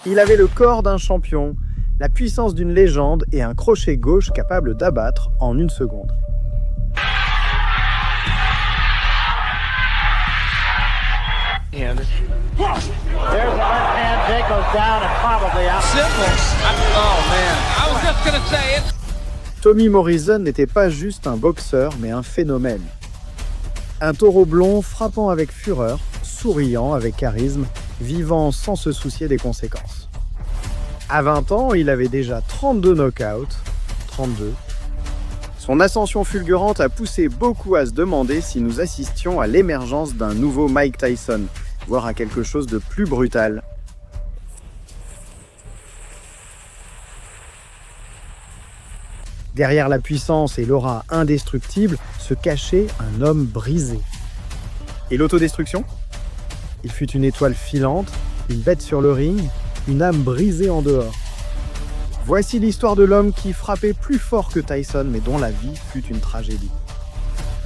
Il avait le corps d'un champion, la puissance d'une légende et un crochet gauche capable d'abattre en une seconde. There's a left hand, Jake goes down and probably out. Simple. Oh man, I was just gonna say it. Tommy Morrison n'était pas juste un boxeur, mais un phénomène. Un taureau blond frappant avec fureur, souriant avec charisme, vivant sans se soucier des conséquences. À 20 ans, il avait déjà 32 knockouts, 32. Son ascension fulgurante a poussé beaucoup à se demander si nous assistions à l'émergence d'un nouveau Mike Tyson, voire à quelque chose de plus brutal. Derrière la puissance et l'aura indestructible se cachait un homme brisé. Et l'autodestruction ? Il fut une étoile filante, une bête sur le ring, une âme brisée en dehors. Voici l'histoire de l'homme qui frappait plus fort que Tyson, mais dont la vie fut une tragédie.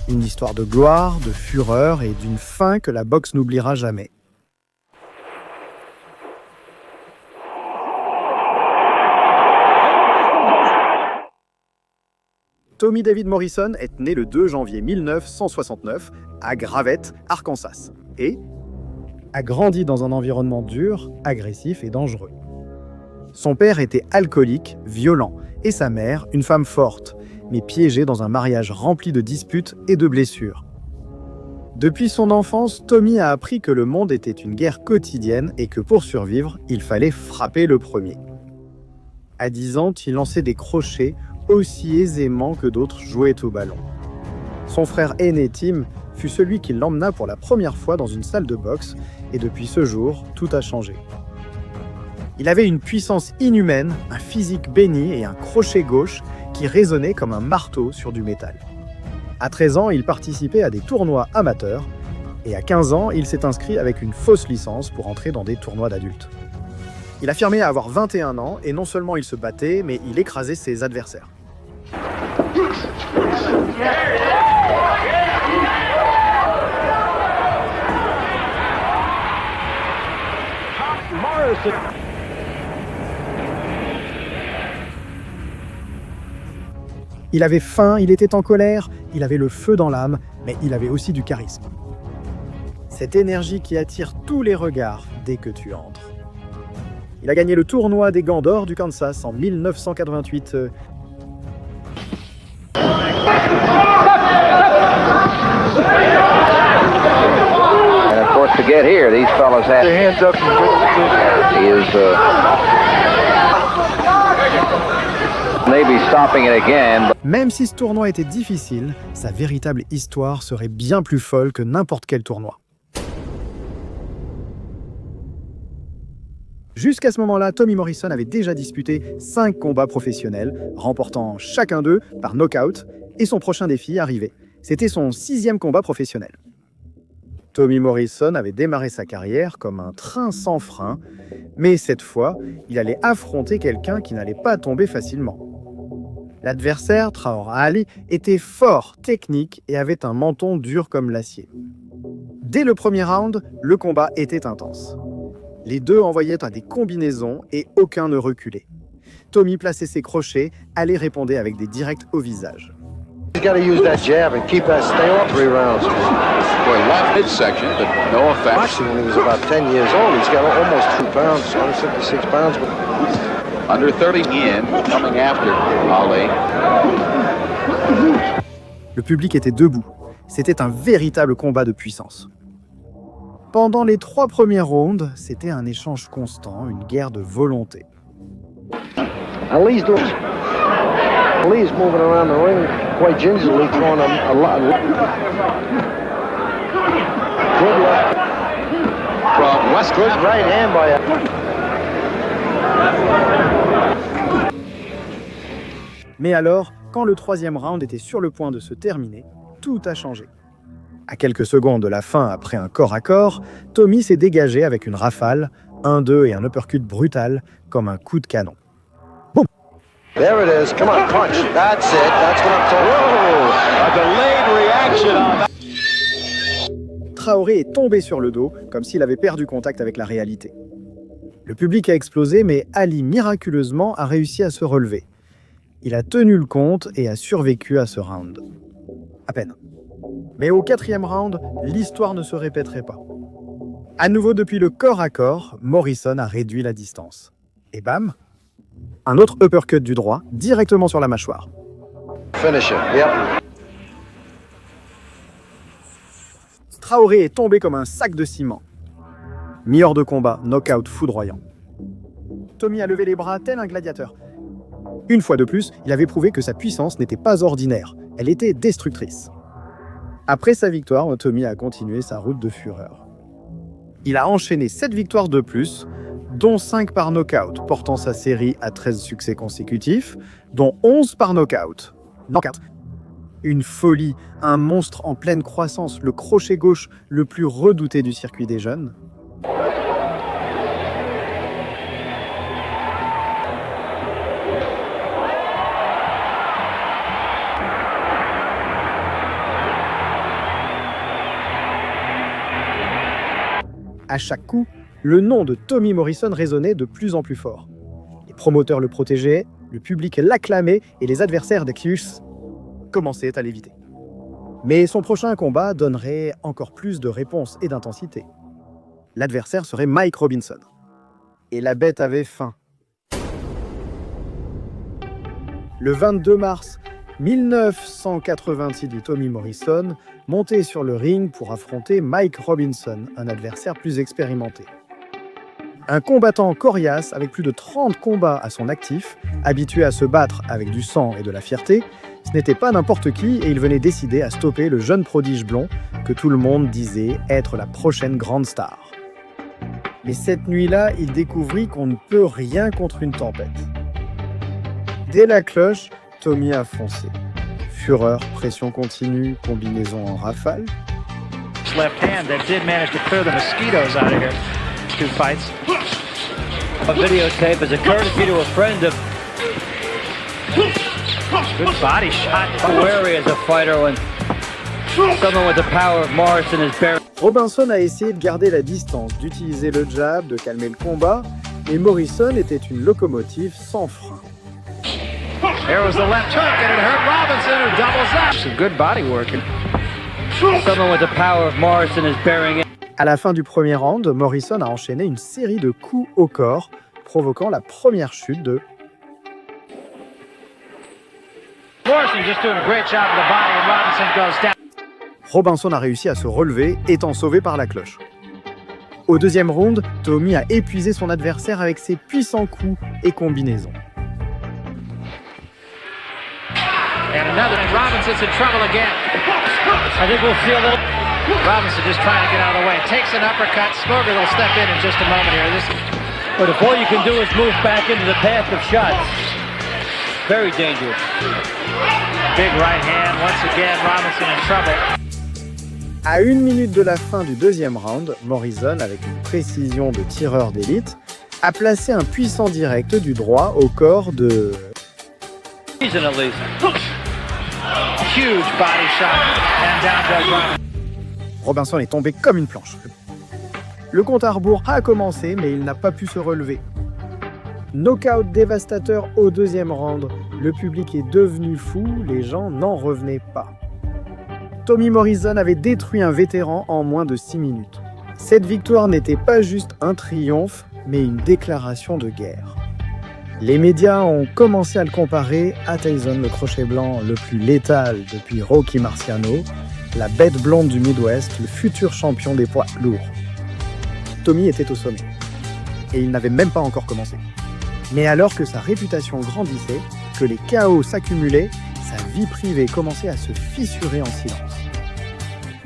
Une histoire de gloire, de fureur et d'une fin que la boxe n'oubliera jamais. Tommy David Morrison est né le 2 janvier 1969 à Gravette, Arkansas, et a grandi dans un environnement dur, agressif et dangereux. Son père était alcoolique, violent, et sa mère, une femme forte, mais piégée dans un mariage rempli de disputes et de blessures. Depuis son enfance, Tommy a appris que le monde était une guerre quotidienne et que pour survivre, il fallait frapper le premier. À 10 ans, il lançait des crochets aussi aisément que d'autres jouaient au ballon. Son frère aîné Tim fut celui qui l'emmena pour la première fois dans une salle de boxe, et depuis ce jour, tout a changé. Il avait une puissance inhumaine, un physique béni et un crochet gauche qui résonnait comme un marteau sur du métal. À 13 ans, il participait à des tournois amateurs, et à 15 ans, il s'est inscrit avec une fausse licence pour entrer dans des tournois d'adultes. Il affirmait avoir 21 ans, et non seulement il se battait, mais il écrasait ses adversaires. Il avait faim, il était en colère, il avait le feu dans l'âme, mais il avait aussi du charisme. Cette énergie qui attire tous les regards dès que tu entres. Il a gagné le tournoi des gants d'or du Kansas en 1988. And of course, to get here, these fellas have their hands up. He is maybe stopping it again. Même si ce tournoi était difficile, sa véritable histoire serait bien plus folle que n'importe quel tournoi. Jusqu'à ce moment-là, Tommy Morrison avait déjà disputé 5 combats professionnels, remportant chacun d'eux par knockout, et son prochain défi arrivait. C'était son 6e combat professionnel. Tommy Morrison avait démarré sa carrière comme un train sans frein, mais cette fois, il allait affronter quelqu'un qui n'allait pas tomber facilement. L'adversaire, Traor Ali, était fort, technique et avait un menton dur comme l'acier. Dès le premier round, le combat était intense. Les deux envoyaient à des combinaisons et aucun ne reculait. Tommy plaçait ses crochets, Ali répondait avec des directs au visage. He's got to use that jab and keep that stay on 3 rounds. Boy, left midsection, but no effect. Actually, when he was about 10 years old, he's got almost 2 pounds, 156 pounds. Under 30 in, coming after Ali. Le public était debout. C'était un véritable combat de puissance. Pendant les 3 premiers rounds, c'était un échange constant, une guerre de volonté. Ali's moving around the ring quite gingerly, throwing a lot. Good left. From West Good right hand by Mais alors, quand le 3e round était sur le point de se terminer, tout a changé. À quelques secondes de la fin, après un corps à corps, Tommy s'est dégagé avec une rafale, 1-2 et un uppercut brutal, comme un coup de canon. Boum! There it is. Come on, punch. That's it. That's what I'm talking about. a delayed reaction on that. Traoré est tombé sur le dos, comme s'il avait perdu contact avec la réalité. Le public a explosé, mais Ali, miraculeusement, a réussi à se relever. Il a tenu le compte et a survécu à ce round. À peine. Mais au 4e round, l'histoire ne se répéterait pas. À nouveau depuis le corps à corps, Morrison a réduit la distance. Et bam, un autre uppercut du droit, directement sur la mâchoire. Finish it. Yep. Traoré est tombé comme un sac de ciment. Mis hors de combat, knockout foudroyant. Tommy a levé les bras tel un gladiateur. Une fois de plus, il avait prouvé que sa puissance n'était pas ordinaire, elle était destructrice. Après sa victoire, Tommy a continué sa route de fureur. Il a enchaîné 7 victoires de plus, dont 5 par knockout, portant sa série à 13 succès consécutifs, dont 11 par knockout. Knockout. Une folie, un monstre en pleine croissance, le crochet gauche le plus redouté du circuit des jeunes. À chaque coup, le nom de Tommy Morrison résonnait de plus en plus fort. Les promoteurs le protégeaient, le public l'acclamait et les adversaires d'Axius commençaient à l'éviter. Mais son prochain combat donnerait encore plus de réponses et d'intensité. L'adversaire serait Mike Robinson. Et la bête avait faim. Le 22 mars 1986, Tommy Morrison montait sur le ring pour affronter Mike Robinson, un adversaire plus expérimenté. Un combattant coriace avec plus de 30 combats à son actif, habitué à se battre avec du sang et de la fierté, ce n'était pas n'importe qui et il venait décider à stopper le jeune prodige blond que tout le monde disait être la prochaine grande star. Mais cette nuit-là, il découvrit qu'on ne peut rien contre une tempête. Dès la cloche, Tommy a foncé. Fureur, pression continue, combinaison en rafale. Left hand that did manage to clear the mosquitoes out of here. 2 fights. A videotape is a courtesy to a friend of Good body shot. wary as a fighter when someone with the power of Morrison is buried. Robinson a essayé de garder la distance, d'utiliser le jab, de calmer le combat, mais Morrison était une locomotive sans frein. There was the left hook and it hurt Robinson who doubles up. Some good body working. Someone with the power of Morrison is burying it. À la fin du premier round, Morrison a enchaîné une série de coups au corps, provoquant la première chute de... Morrison just doing a great job of the body and Robinson goes down. Robinson a réussi à se relever, étant sauvé par la cloche. Au deuxième round, Tommy a épuisé son adversaire avec ses puissants coups et combinaisons. And another, and Robinson's in trouble again. I think we'll see a little. Robinson just trying to get out of the way. Takes an uppercut. Smoger will step in just a moment here. But if all you can do is move back into the path of shots, very dangerous. Big right hand. Once again, Robinson in trouble. À 1 minute de la fin du deuxième round, Morrison, avec une précision de tireur d'élite, a placé un puissant direct du droit au corps de... Season at least. Huge body shot. And down goes Robinson. Robinson est tombé comme une planche. Le compte à rebours a commencé, mais il n'a pas pu se relever. Knockout dévastateur au deuxième round, le public est devenu fou, les gens n'en revenaient pas. Tommy Morrison avait détruit un vétéran en moins de 6 minutes. Cette victoire n'était pas juste un triomphe, mais une déclaration de guerre. Les médias ont commencé à le comparer à Tyson, le crochet blanc le plus létal depuis Rocky Marciano, la bête blonde du Midwest, le futur champion des poids lourds. Tommy était au sommet, et il n'avait même pas encore commencé. Mais alors que sa réputation grandissait, que les chaos s'accumulaient, sa vie privée commençait à se fissurer en silence.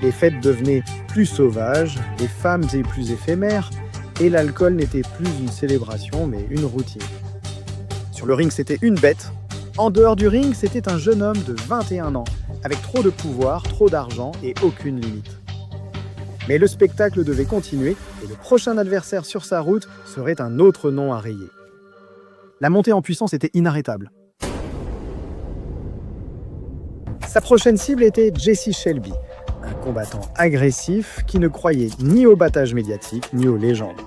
Les fêtes devenaient plus sauvages, les femmes étaient plus éphémères, et l'alcool n'était plus une célébration mais une routine. Sur le ring, c'était une bête. En dehors du ring, c'était un jeune homme de 21 ans, avec trop de pouvoir, trop d'argent et aucune limite. Mais le spectacle devait continuer et le prochain adversaire sur sa route serait un autre nom à rayer. La montée en puissance était inarrêtable. Sa prochaine cible était Jesse Shelby, un combattant agressif qui ne croyait ni au battage médiatique ni aux légendes.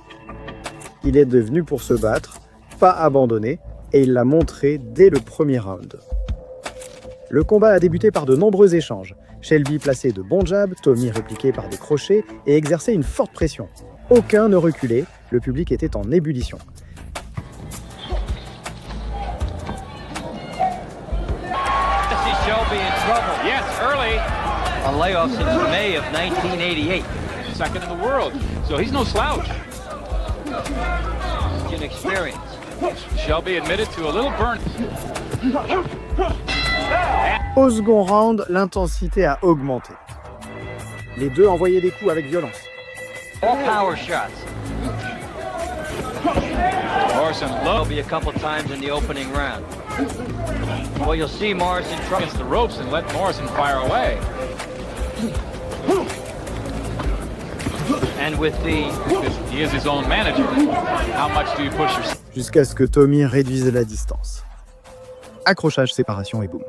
Il est devenu pour se battre, pas abandonner, et il l'a montré dès le premier round. Le combat a débuté par de nombreux échanges. Shelby plaçait de bons jabs, Tommy répliquait par des crochets et exerçait une forte pression. Aucun ne reculait, le public était en ébullition. Shelby in trouble. Yes, early. A layoff since May of 1988. Second in the world, so he's no slouch. Inexperience. Shelby admitted to a little burn. Au second round, l'intensité a augmenté. Les deux envoyaient des coups avec violence. All power shots. Morrison low Shelby a couple times in the opening round. Well, you'll see Morrison try. against the ropes and let Morrison fire away. And with the He is his own manager. How much do you push yourself? Jusqu'à ce que Tommy réduise la distance. Accrochage, séparation et boum.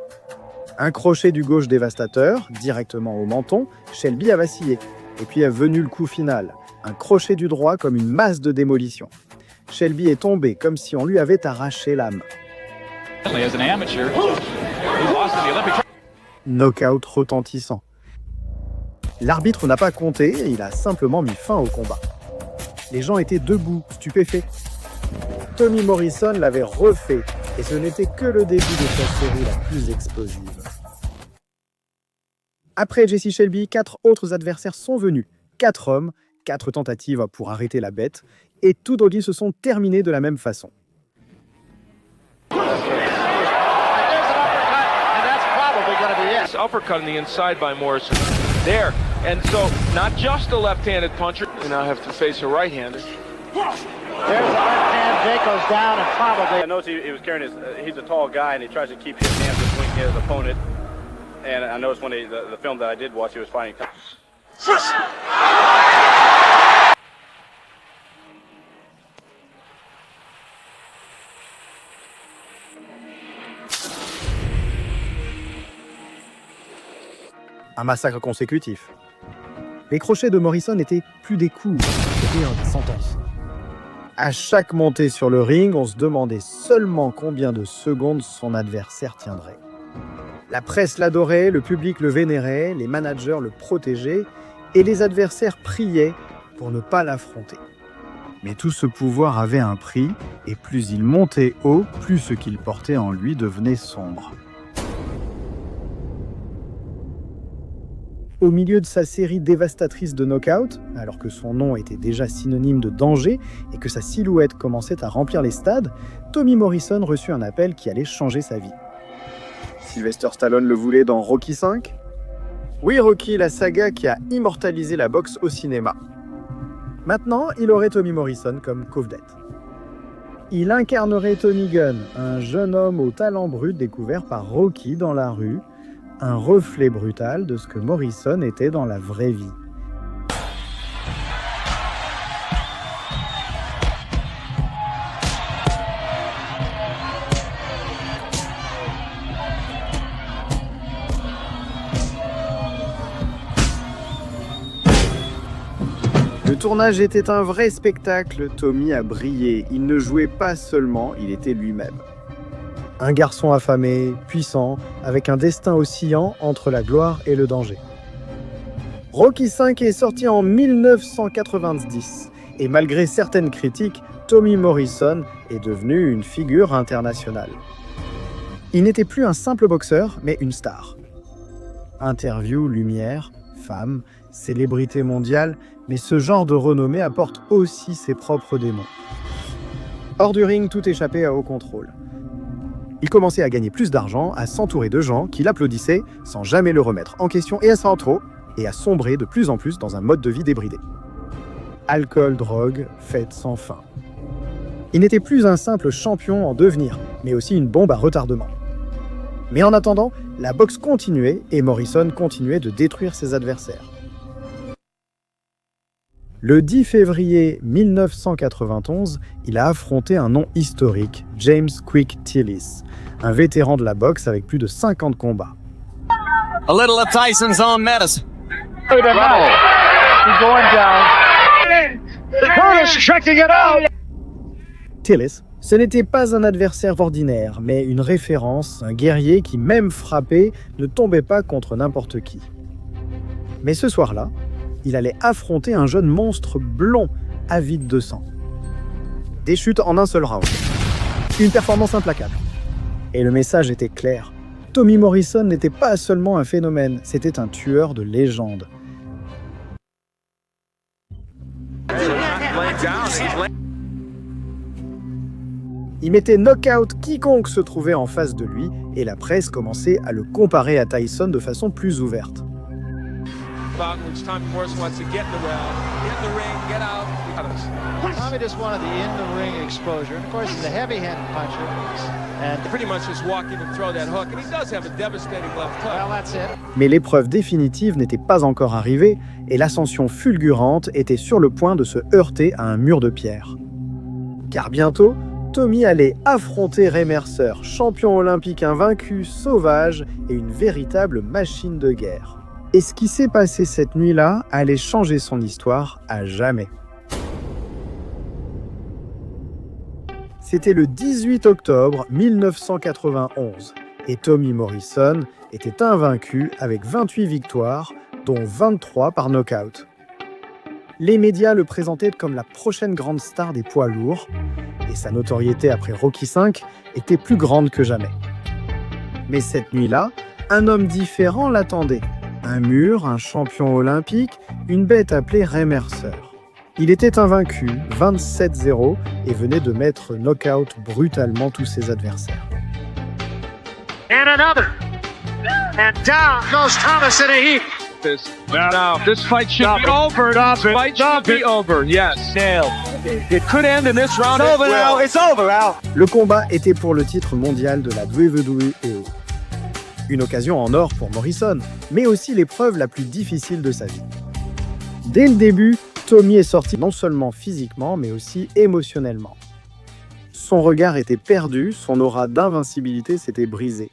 Un crochet du gauche dévastateur, directement au menton, Shelby a vacillé. Et puis est venu le coup final, un crochet du droit comme une masse de démolition. Shelby est tombé comme si on lui avait arraché l'âme. As an amateur, he lost in the Olympic. Knockout retentissant. L'arbitre n'a pas compté et il a simplement mis fin au combat. Les gens étaient debout, stupéfaits. Tommy Morrison l'avait refait et ce n'était que le début de sa série la plus explosive. Après Jesse Shelby, 4 autres adversaires sont venus. 4 hommes, 4 tentatives pour arrêter la bête et toutes aussi se sont terminées de la même façon. Uppercut on the inside by Morrison. There. And so, not just a left-handed puncher. You now have to face a right-hander. There's the left hand. Jake goes down and probably. I noticed he was carrying his. He's a tall guy and he tries to keep his hands between his opponent. And I noticed when the film that I did watch, he was fighting. Un massacre consécutif. Les crochets de Morrison n'étaient plus des coups, c'était des sentences. À chaque montée sur le ring, on se demandait seulement combien de secondes son adversaire tiendrait. La presse l'adorait, le public le vénérait, les managers le protégeaient et les adversaires priaient pour ne pas l'affronter. Mais tout ce pouvoir avait un prix et plus il montait haut, plus ce qu'il portait en lui devenait sombre. Au milieu de sa série dévastatrice de knock-out, alors que son nom était déjà synonyme de danger et que sa silhouette commençait à remplir les stades, Tommy Morrison reçut un appel qui allait changer sa vie. Sylvester Stallone le voulait dans Rocky V ? Oui, Rocky, la saga qui a immortalisé la boxe au cinéma. Maintenant, il aurait Tommy Morrison comme co-vedette. Il incarnerait Tommy Gunn, un jeune homme au talent brut découvert par Rocky dans la rue, un reflet brutal de ce que Morrison était dans la vraie vie. Le tournage était un vrai spectacle, Tommy a brillé. Il ne jouait pas seulement, il était lui-même. Un garçon affamé, puissant, avec un destin oscillant entre la gloire et le danger. Rocky V est sorti en 1990, et malgré certaines critiques, Tommy Morrison est devenu une figure internationale. Il n'était plus un simple boxeur, mais une star. Interview, lumière, femme, célébrité mondiale, mais ce genre de renommée apporte aussi ses propres démons. Hors du ring, tout échappait à haut contrôle. Il commençait à gagner plus d'argent, à s'entourer de gens qui l'applaudissaient sans jamais le remettre en question et à s'en trop, et à sombrer de plus en plus dans un mode de vie débridé. Alcool, drogue, fêtes sans fin. Il n'était plus un simple champion en devenir, mais aussi une bombe à retardement. Mais en attendant, la boxe continuait et Morrison continuait de détruire ses adversaires. Le 10 février 1991, il a affronté un nom historique, James Quick Tillis, un vétéran de la boxe avec plus de 50 combats. A little of Tyson's own medicine. He's going down. Curtis checking it out. Tillis. Ce n'était pas un adversaire ordinaire, mais une référence, un guerrier qui, même frappé, ne tombait pas contre n'importe qui. Mais ce soir-là, il allait affronter un jeune monstre blond, avide de sang. Des chutes en un seul round. Une performance implacable. Et le message était clair. Tommy Morrison n'était pas seulement un phénomène, c'était un tueur de légende. Il mettait knock-out quiconque se trouvait en face de lui et la presse commençait à le comparer à Tyson de façon plus ouverte. Tommy just wanted the in-the-ring exposure. And of course, he's a heavy-handed puncher. And pretty much just walk in and throw that hook. And he does have a devastating left hook. Well, that's it. Mais l'épreuve définitive n'était pas encore arrivée et l'ascension fulgurante était sur le point de se heurter à un mur de pierre. Car bientôt, Tommy allait affronter Ray Mercer, champion olympique invaincu, sauvage et une véritable machine de guerre. Et ce qui s'est passé cette nuit-là allait changer son histoire à jamais. C'était le 18 octobre 1991 et Tommy Morrison était invaincu avec 28 victoires, dont 23 par knockout. Les médias le présentaient comme la prochaine grande star des poids lourds et sa notoriété après Rocky V était plus grande que jamais. Mais cette nuit-là, un homme différent l'attendait. Un mur, un champion olympique, une bête appelée Ray Mercer. Il était invaincu, 27-0, et venait de mettre knock-out brutalement tous ses adversaires. And another. And down goes Thomas in a heap. This fight should be over. This fight should be over. Yes. Nailed. It could end in this round. It's over now. It's over now. Le combat était pour le titre mondial de la WWE. Une occasion en or pour Morrison, mais aussi l'épreuve la plus difficile de sa vie. Dès le début, Tommy est sorti non seulement physiquement, mais aussi émotionnellement. Son regard était perdu, son aura d'invincibilité s'était brisée.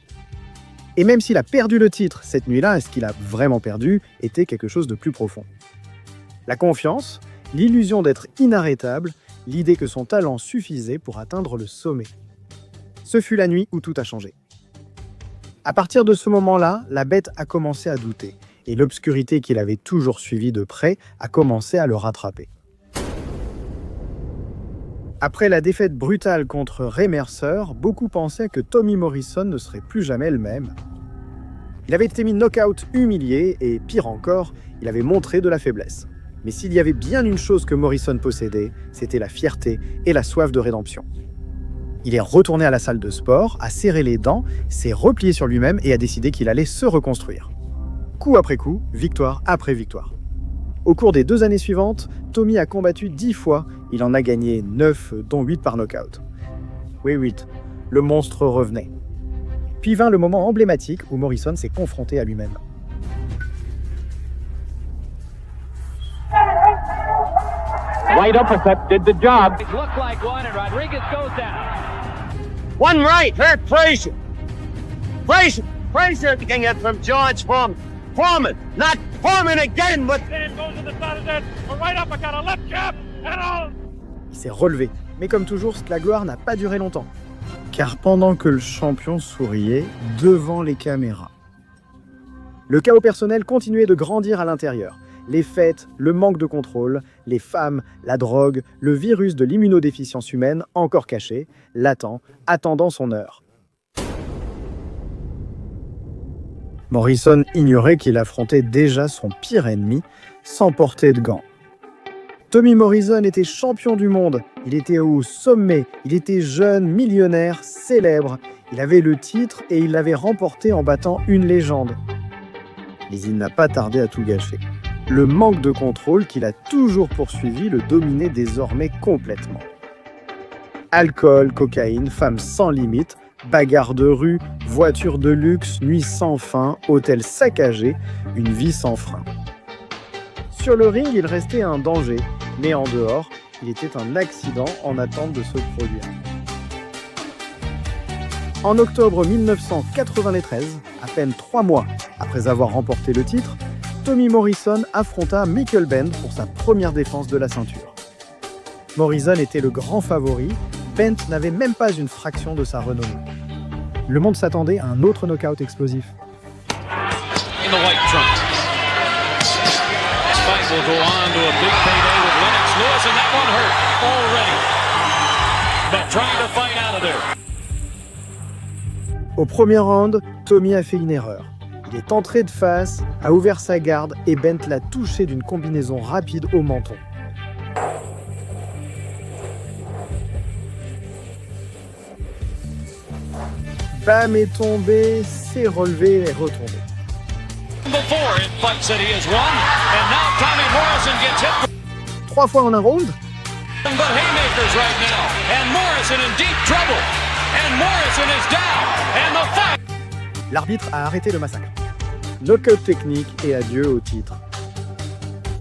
Et même s'il a perdu le titre cette nuit-là, ce qu'il a vraiment perdu était quelque chose de plus profond. La confiance, l'illusion d'être inarrêtable, l'idée que son talent suffisait pour atteindre le sommet. Ce fut la nuit où tout a changé. À partir de ce moment-là, la bête a commencé à douter, et l'obscurité qu'il avait toujours suivie de près a commencé à le rattraper. Après la défaite brutale contre Ray Mercer, beaucoup pensaient que Tommy Morrison ne serait plus jamais le même. Il avait été mis knock-out humilié, et pire encore, il avait montré de la faiblesse. Mais s'il y avait bien une chose que Morrison possédait, c'était la fierté et la soif de rédemption. Il est retourné à la salle de sport, a serré les dents, s'est replié sur lui-même et a décidé qu'il allait se reconstruire. Coup après coup, victoire après victoire. Au cours des 2 années suivantes, Tommy a combattu 10 fois, il en a gagné 9, dont 8 par knockout. Oui, 8. Le monstre revenait. Puis vint le moment emblématique où Morrison s'est confronté à lui-même. Right uppercut did the job. It looked like one, and Rodriguez goes down. One right hurt Frazier. Frazier can get from George Foreman. Foreman, not Foreman again, but... Dan goes to the side of that. A right uppercut, a left jab, and all. Il s'est relevé, mais comme toujours, la gloire n'a pas duré longtemps. Car pendant que le champion souriait devant les caméras, le chaos personnel continuait de grandir à l'intérieur. Les fêtes, le manque de contrôle, les femmes, la drogue, le virus de l'immunodéficience humaine encore caché, latent, attendant son heure. Morrison ignorait qu'il affrontait déjà son pire ennemi sans porter de gants. Tommy Morrison était champion du monde, il était au sommet, il était jeune, millionnaire, célèbre, il avait le titre et il l'avait remporté en battant une légende. Mais il n'a pas tardé à tout gâcher. Le manque de contrôle qu'il a toujours poursuivi le dominait désormais complètement. Alcool, cocaïne, femmes sans limite, bagarres de rue, voitures de luxe, nuits sans fin, hôtels saccagés, une vie sans frein. Sur le ring, il restait un danger, mais en dehors, il était un accident en attente de se produire. En octobre 1993, à peine 3 mois après avoir remporté le titre, Tommy Morrison affronta Michael Benn pour sa première défense de la ceinture. Morrison était le grand favori, Bent n'avait même pas une fraction de sa renommée. Le monde s'attendait à un autre knockout explosif. In the white trunks. Spike will go on to a big payday with Lennox Lewis, and that one hurt already. But trying to fight out of there. Au premier round, Tommy a fait une erreur. Il est entré de face, a ouvert sa garde et Bent l'a touché d'une combinaison rapide au menton. Bam est tombé, s'est relevé et retombé. Before in Fight City has won, and now Tommy Morrison gets hit. 3 fois en un round? But haymakers right now, and Morrison in deep trouble, and Morrison is down, and the fight. L'arbitre a arrêté le massacre. Knockout technique et adieu au titre.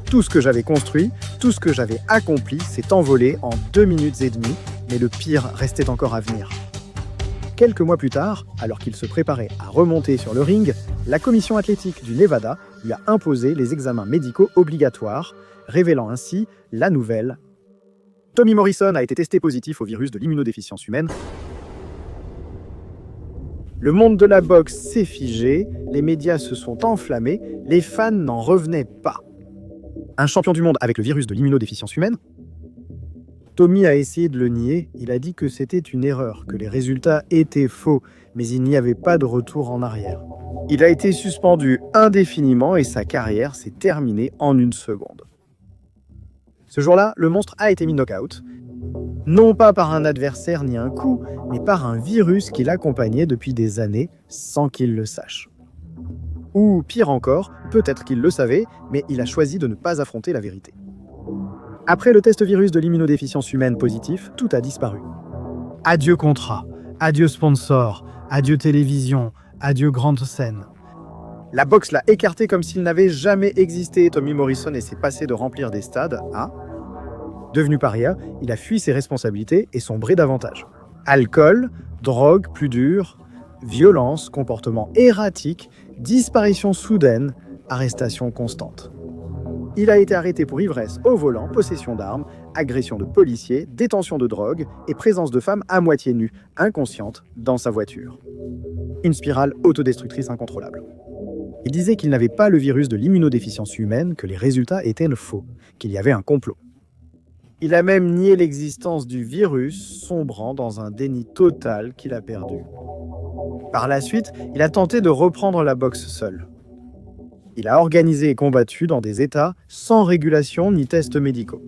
Tout ce que j'avais construit, tout ce que j'avais accompli s'est envolé en 2 minutes et demie, mais le pire restait encore à venir. Quelques mois plus tard, alors qu'il se préparait à remonter sur le ring, la commission athlétique du Nevada lui a imposé les examens médicaux obligatoires, révélant ainsi la nouvelle. Tommy Morrison a été testé positif au virus de l'immunodéficience humaine. Le monde de la boxe s'est figé, les médias se sont enflammés, les fans n'en revenaient pas. Un champion du monde avec le virus de l'immunodéficience humaine? Tommy a essayé de le nier, il a dit que c'était une erreur, que les résultats étaient faux, mais il n'y avait pas de retour en arrière. Il a été suspendu indéfiniment et sa carrière s'est terminée en 1 seconde. Ce jour-là, le monstre a été mis knock-out, non pas par un adversaire ni un coup, mais par un virus qui l'accompagnait depuis des années sans qu'il le sache. Ou pire encore, peut-être qu'il le savait, mais il a choisi de ne pas affronter la vérité. Après le test virus de l'immunodéficience humaine positif, tout a disparu. Adieu contrat, adieu sponsor, adieu télévision, adieu grande scène. La boxe l'a écarté comme s'il n'avait jamais existé. Tommy Morrison s'est passé de remplir des stades à... Devenu paria, il a fui ses responsabilités et sombré davantage. Alcool, drogue plus dure, violence, comportement erratique, disparition soudaine, arrestation constante. Il a été arrêté pour ivresse au volant, possession d'armes, agression de policiers, détention de drogue et présence de femmes à moitié nues, inconscientes, dans sa voiture. Une spirale autodestructrice incontrôlable. Il disait qu'il n'avait pas le virus de l'immunodéficience humaine, que les résultats étaient faux, qu'il y avait un complot. Il a même nié l'existence du virus, sombrant dans un déni total qu'il a perdu. Par la suite, il a tenté de reprendre la boxe seul. Il a organisé et combattu dans des états sans régulation ni tests médicaux.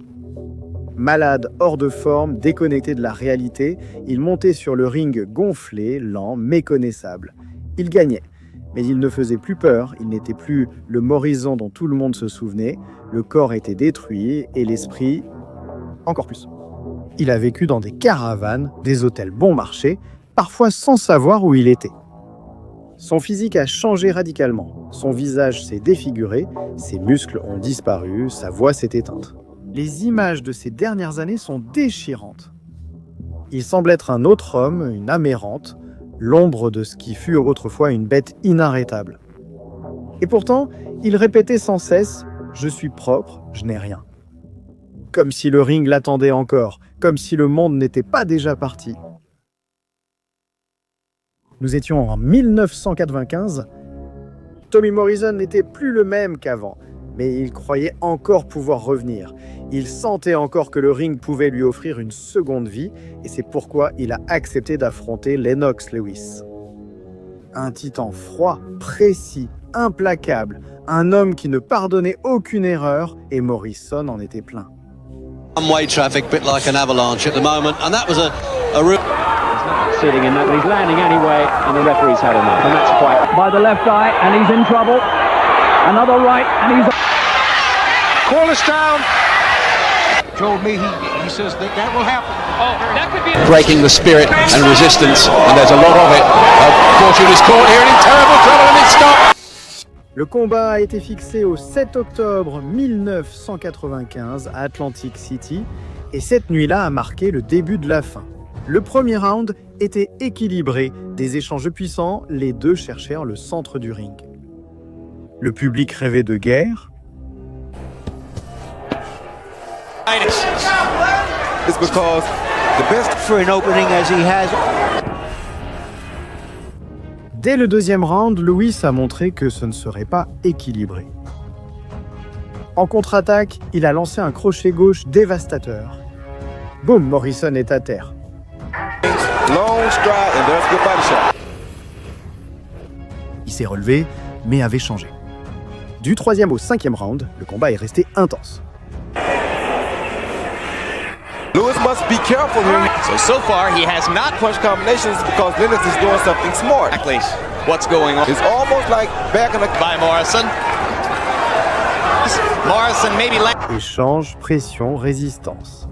Malade, hors de forme, déconnecté de la réalité, il montait sur le ring gonflé, lent, méconnaissable. Il gagnait, mais il ne faisait plus peur, il n'était plus le Morrison dont tout le monde se souvenait, le corps était détruit et l'esprit... encore plus. Il a vécu dans des caravanes, des hôtels bon marché, parfois sans savoir où il était. Son physique a changé radicalement, son visage s'est défiguré, ses muscles ont disparu, sa voix s'est éteinte. Les images de ces dernières années sont déchirantes. Il semble être un autre homme, une âme errante, l'ombre de ce qui fut autrefois une bête inarrêtable. Et pourtant, il répétait sans cesse « Je suis propre, je n'ai rien ». Comme si le ring l'attendait encore, comme si le monde n'était pas déjà parti. Nous étions en 1995. Tommy Morrison n'était plus le même qu'avant, mais il croyait encore pouvoir revenir. Il sentait encore que le ring pouvait lui offrir une seconde vie, et c'est pourquoi il a accepté d'affronter Lennox Lewis. Un titan froid, précis, implacable, un homme qui ne pardonnait aucune erreur, et Morrison en était plein. One-way traffic, bit like an avalanche at the moment, and that was a real... Sitting in that, but he's landing anyway, and the referee's had enough, and that's quite... By the left eye, and he's in trouble. Another right, and he's... Call us down. Told me he says that will happen. Oh, that could be... breaking the spirit and resistance, and there's a lot of it. Fortune is caught here and in terrible trouble, and it's stopped. Le combat a été fixé au 7 octobre 1995 à Atlantic City, et cette nuit-là a marqué le début de la fin. Le premier round était équilibré, des échanges puissants, les deux cherchèrent le centre du ring. Le public rêvait de guerre. It's because The best for an opening as he has. Dès le deuxième round, Lewis a montré que ce ne serait pas équilibré. En contre-attaque, il a lancé un crochet gauche dévastateur. Boum, Morrison est à terre. Long stride and there's good body shot. Il s'est relevé, mais avait changé. Du troisième au cinquième round, le combat est resté intense. Lewis must be careful here. So far, he has not. Punch combinations because Lennox is doing something smart. Exactly what's going on. It's almost like back in the... By Morrison. Morrison maybe... Échange, pression, résistance.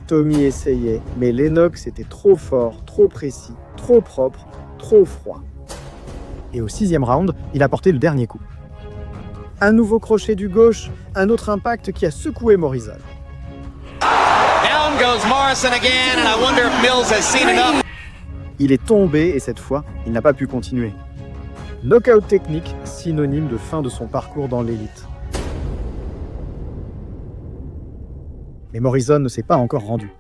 Tommy essayait, mais Lennox était trop fort, trop précis, trop propre, trop froid. Et au sixième round, il a porté le dernier coup. Un nouveau crochet du gauche, un autre impact qui a secoué Morrison. Down goes Morrison again, and I wonder if Mills has seen enough. Il est tombé et cette fois, il n'a pas pu continuer. Knockout technique, synonyme de fin de son parcours dans l'élite. Mais Morrison ne s'est pas encore rendu.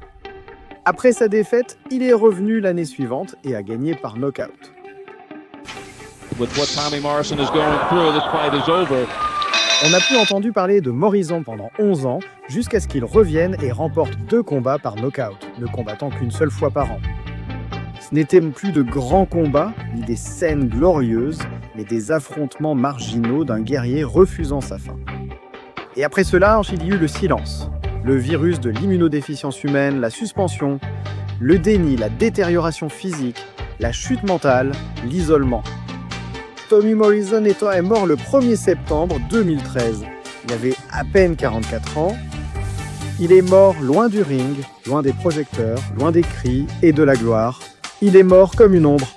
Après sa défaite, il est revenu l'année suivante et a gagné par knockout. With what Tommy Morrison is going through, this fight is over. On a pu entendu parler de Morrison pendant 11 ans, jusqu'à ce qu'il revienne et remporte 2 combats par knockout, ne combattant qu'une seule fois par an. Ce n'étaient plus de grands combats, ni des scènes glorieuses, mais des affrontements marginaux d'un guerrier refusant sa fin. Et après cela, il y eut le silence. Le virus de l'immunodéficience humaine, la suspension, le déni, la détérioration physique, la chute mentale, l'isolement. Tommy Morrison est mort le 1er septembre 2013. Il avait à peine 44 ans. Il est mort loin du ring, loin des projecteurs, loin des cris et de la gloire. Il est mort comme une ombre.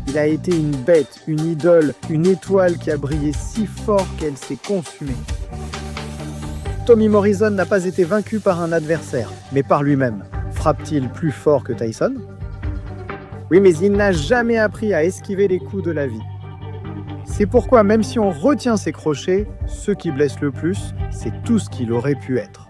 Il a été une bête, une idole, une étoile qui a brillé si fort qu'elle s'est consumée. Tommy Morrison n'a pas été vaincu par un adversaire, mais par lui-même. Frappe-t-il plus fort que Tyson ? Oui, mais il n'a jamais appris à esquiver les coups de la vie. C'est pourquoi, même si on retient ses crochets, ce qui blesse le plus, c'est tout ce qu'il aurait pu être.